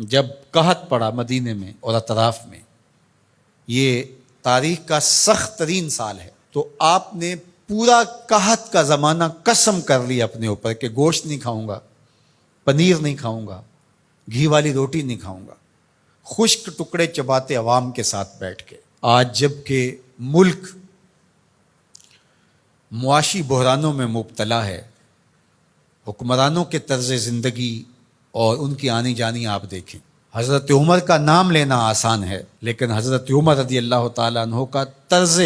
جب قحط پڑا مدینے میں اور اطراف میں، یہ تاریخ کا سخت ترین سال ہے، تو آپ نے پورا قحط کا زمانہ قسم کر لی اپنے اوپر کہ گوشت نہیں کھاؤں گا، پنیر نہیں کھاؤں گا، گھی والی روٹی نہیں کھاؤں گا، خشک ٹکڑے چباتے عوام کے ساتھ بیٹھ کے۔ آج جب کہ ملک معاشی بحرانوں میں مبتلا ہے، حکمرانوں کے طرز زندگی اور ان کی آنی جانی آپ دیکھیں۔ حضرت عمر کا نام لینا آسان ہے، لیکن حضرت عمر رضی اللہ تعالیٰ عنہ کا طرز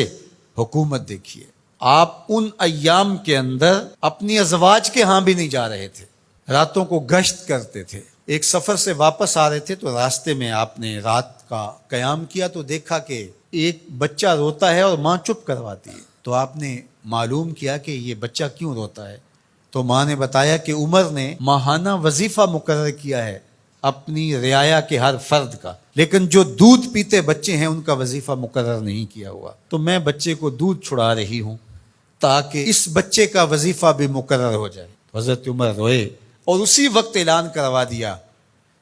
حکومت دیکھیے۔ آپ ان ایام کے اندر اپنی ازواج کے ہاں بھی نہیں جا رہے تھے، راتوں کو گشت کرتے تھے۔ ایک سفر سے واپس آ رہے تھے تو راستے میں آپ نے رات کا قیام کیا تو دیکھا کہ ایک بچہ روتا ہے اور ماں چپ کرواتی ہے۔ تو آپ نے معلوم کیا کہ یہ بچہ کیوں روتا ہے، تو ماں نے بتایا کہ عمر نے ماہانہ وظیفہ مقرر کیا ہے اپنی رعایا کے ہر فرد کا، لیکن جو دودھ پیتے بچے ہیں ان کا وظیفہ مقرر نہیں کیا ہوا، تو میں بچے کو دودھ چھڑا رہی ہوں تاکہ اس بچے کا وظیفہ بھی مقرر ہو جائے۔ حضرت عمر روئے اور اسی وقت اعلان کروا دیا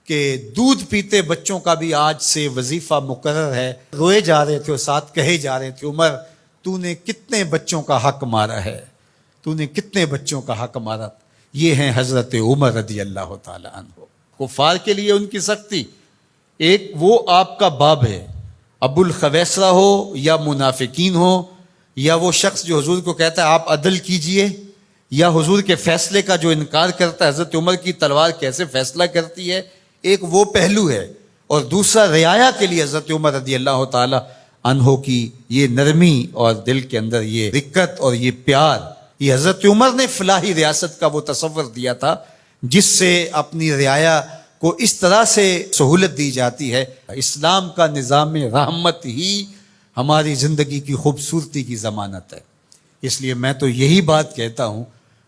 کہ دودھ پیتے بچوں کا بھی آج سے وظیفہ مقرر ہے۔ روئے جا رہے تھے اور ساتھ کہے جا رہے تھے، عمر تو نے کتنے بچوں کا حق مارا ہے، تو نے کتنے بچوں کا حق مارا۔ یہ ہیں حضرت عمر رضی اللہ تعالی عنہ۔ کفار کے لیے ان کی سختی، ایک وہ آپ کا باب ہے، ابو الخویسرہ ہو یا منافقین ہو، یا وہ شخص جو حضور کو کہتا ہے آپ عدل کیجئے، یا حضور کے فیصلے کا جو انکار کرتا ہے، حضرت عمر کی تلوار کیسے فیصلہ کرتی ہے، ایک وہ پہلو ہے، اور دوسرا رعایا کے لیے حضرت عمر رضی اللہ تعالی عنہ کی یہ نرمی اور دل کے اندر یہ رقت اور یہ پیار، یہ حضرت عمر نے فلاحی ریاست کا وہ تصور دیا تھا جس سے اپنی رعایا کو اس طرح سے سہولت دی جاتی ہے۔ اسلام کا نظام رحمت ہی ہماری زندگی کی خوبصورتی کی ضمانت ہے۔ اس لیے میں تو یہی بات کہتا ہوں،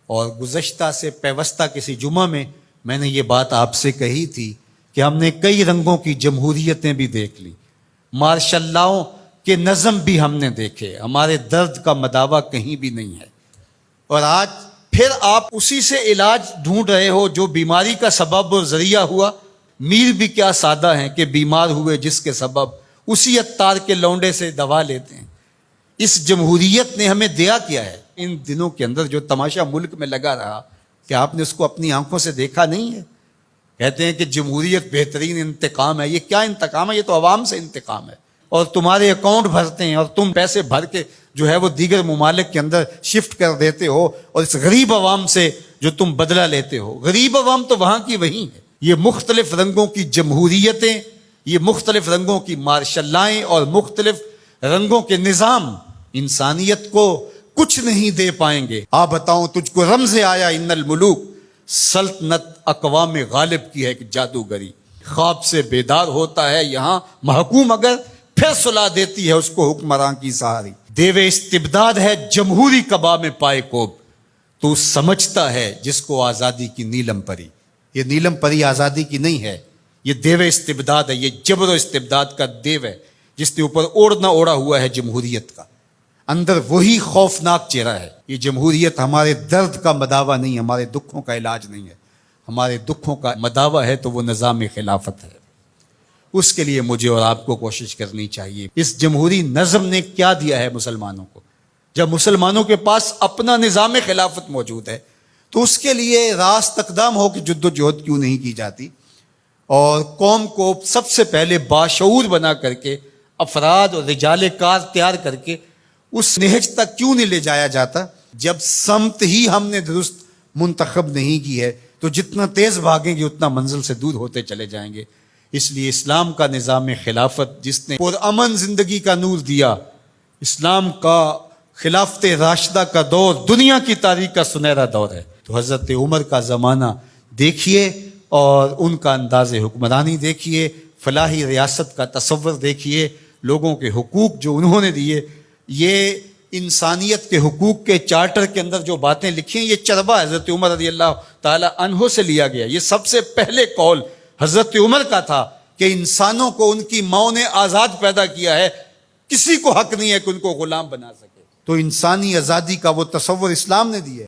اور گزشتہ سے پیوستہ کسی جمعہ میں نے یہ بات آپ سے کہی تھی کہ ہم نے کئی رنگوں کی جمہوریتیں بھی دیکھ لی، مارشل لاؤں کے نظم بھی ہم نے دیکھے، ہمارے درد کا مداوع کہیں بھی نہیں ہے، اور آج پھر آپ اسی سے علاج ڈھونڈ رہے ہو جو بیماری کا سبب اور ذریعہ ہوا۔ میر بھی کیا سادہ ہیں کہ بیمار ہوئے جس کے سبب اسی عطار کے لونڈے سے دوا لیتے ہیں۔ اس جمہوریت نے ہمیں دیا کیا ہے؟ ان دنوں کے اندر جو تماشا ملک میں لگا رہا، کہ آپ نے اس کو اپنی آنکھوں سے دیکھا نہیں ہے؟ کہتے ہیں کہ جمہوریت بہترین انتقام ہے۔ یہ کیا انتقام ہے؟ یہ تو عوام سے انتقام ہے، اور تمہارے اکاؤنٹ بھرتے ہیں اور تم پیسے بھر کے جو ہے وہ دیگر ممالک کے اندر شفٹ کر دیتے ہو، اور اس غریب عوام سے جو تم بدلہ لیتے ہو۔ غریب عوام تو وہاں کی وہیں ہے۔ یہ مختلف رنگوں کی جمہوریتیں، یہ مختلف رنگوں کی مارشل لائیں اور مختلف رنگوں کے نظام انسانیت کو کچھ نہیں دے پائیں گے۔ بتاؤں تجھ کو رمز آیا ان الملوک، سلطنت اقوام غالب کی ہے کہ جادوگری، خواب سے بیدار ہوتا ہے یہاں محکوم، اگر پھر سلا دیتی ہے اس کو حکمراں کی سہاری۔ دیوے استبداد ہے جمہوری کبا میں پائے کوب، تو سمجھتا ہے جس کو آزادی کی نیلم پری۔ یہ نیلم پری آزادی کی نہیں ہے، یہ دیوے استبداد ہے، یہ جبر و استبداد کا دیو ہے جس نے اوپر اوڑھنا اوڑھا ہوا ہے جمہوریت کا، اندر وہی خوفناک چہرہ ہے۔ یہ جمہوریت ہمارے درد کا مداوع نہیں، ہمارے دکھوں کا علاج نہیں ہے، ہمارے دکھوں کا مداوع ہے تو وہ نظام خلافت ہے۔ اس کے لیے مجھے اور آپ کو کوشش کرنی چاہیے۔ اس جمہوری نظم نے کیا دیا ہے مسلمانوں کو؟ جب مسلمانوں کے پاس اپنا نظام خلافت موجود ہے تو اس کے لیے راست اقدام ہو کہ جد و جہد کیوں نہیں کی جاتی، اور قوم کو سب سے پہلے باشعور بنا کر کے افراد اور رجال کار تیار کر کے اس نہج تک کیوں نہیں لے جایا جاتا؟ جب سمت ہی ہم نے درست منتخب نہیں کی ہے تو جتنا تیز بھاگیں گے اتنا منزل سے دور ہوتے چلے جائیں گے۔ اس لیے اسلام کا نظام خلافت جس نے پرامن زندگی کا نور دیا، اسلام کا خلافت راشدہ کا دور دنیا کی تاریخ کا سنہرا دور ہے۔ تو حضرت عمر کا زمانہ دیکھیے اور ان کا انداز حکمرانی دیکھیے، فلاحی ریاست کا تصور دیکھیے، لوگوں کے حقوق جو انہوں نے دیے، یہ انسانیت کے حقوق کے چارٹر کے اندر جو باتیں لکھی ہیں، یہ چربہ حضرت عمر رضی اللہ تعالی عنہ سے لیا گیا۔ یہ سب سے پہلے قول حضرت عمر کا تھا کہ انسانوں کو ان کی ماں نے آزاد پیدا کیا ہے، کسی کو حق نہیں ہے کہ ان کو غلام بنا سکے۔ تو انسانی آزادی کا وہ تصور اسلام نے دیا ہے۔